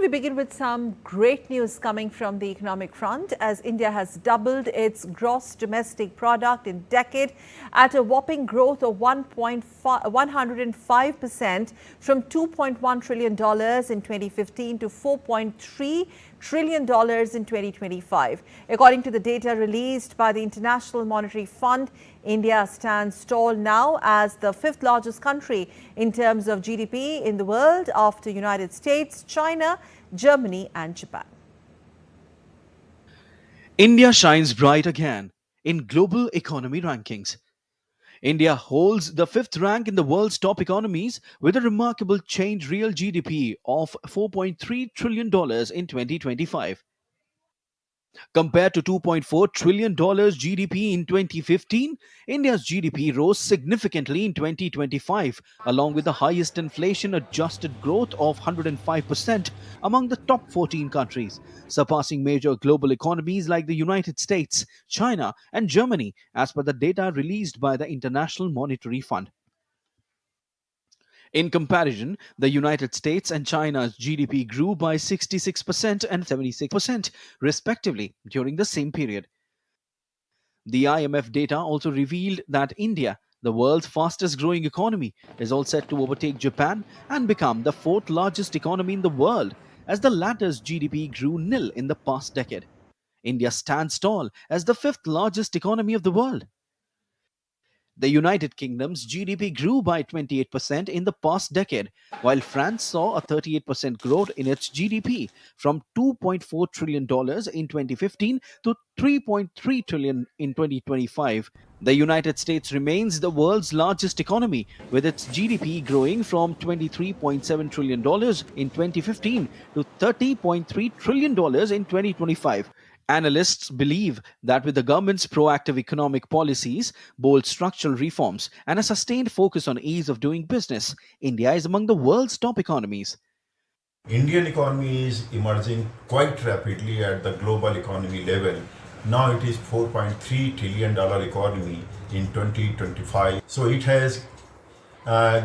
we begin with some great news coming from the economic front, as India has doubled its gross domestic product in decade at a whopping growth of 105% from $2.1 trillion in 2015 to $4.3 trillion in 2025. According to the data released by the International Monetary Fund, India stands tall now as the fifth largest country in terms of GDP in the world after United States, China, Germany and Japan. India shines bright again in global economy rankings. India holds the fifth rank in the world's top economies with a remarkable change real GDP of $4.3 trillion in 2025. Compared to $2.4 trillion GDP in 2015, India's GDP rose significantly in 2025, along with the highest inflation adjusted growth of 105% among the top 14 countries, surpassing major global economies like the United States, China, and Germany, as per the data released by the International Monetary Fund. In comparison, the United States and China's GDP grew by 66% and 76%, respectively, during the same period. The IMF data also revealed that India, the world's fastest growing economy, is all set to overtake Japan and become the fourth largest economy in the world, as the latter's GDP grew nil in the past decade. India stands tall as the fifth largest economy of the world. The United Kingdom's GDP grew by 28% in the past decade, while France saw a 38% growth in its GDP from $2.4 trillion in 2015 to $3.3 trillion in 2025. The United States remains the world's largest economy, with its GDP growing from $23.7 trillion in 2015 to $30.3 trillion in 2025. Analysts believe that with the government's proactive economic policies, bold structural reforms, and a sustained focus on ease of doing business, India is among the world's top economies. Indian economy is emerging quite rapidly at the global economy level. Now it is $4.3 trillion economy in 2025. So it has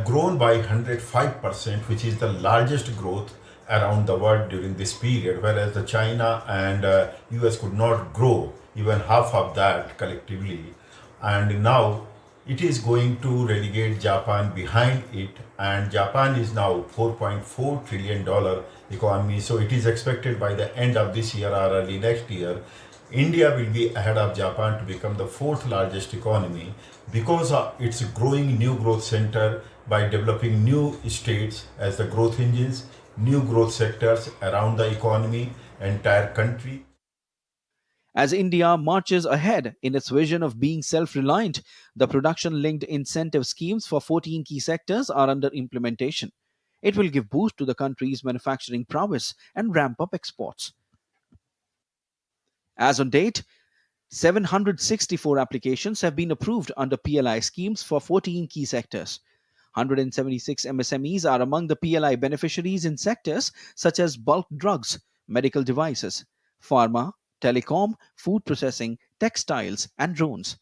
grown by 105%, which is the largest growth around the world during this period, whereas the China and US could not grow even half of that collectively. And now it is going to relegate Japan behind it, and Japan is now $4.4 trillion economy. So it is expected by the end of this year or early next year, India will be ahead of Japan to become the fourth largest economy because of its growing new growth center by developing new states as the growth engines, new growth sectors around the economy, entire country. As India marches ahead in its vision of being self-reliant, the production-linked incentive schemes for 14 key sectors are under implementation. It will give boost to the country's manufacturing prowess and ramp up exports. As on date, 764 applications have been approved under PLI schemes for 14 key sectors. 176 MSMEs are among the PLI beneficiaries in sectors such as bulk drugs, medical devices, pharma, telecom, food processing, textiles, and drones.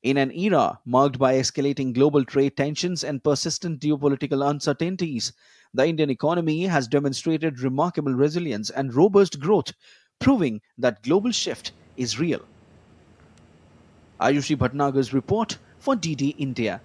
In an era marked by escalating global trade tensions and persistent geopolitical uncertainties, the Indian economy has demonstrated remarkable resilience and robust growth, proving that global shift is real. Ayushi Bhatnagar's report for DD India.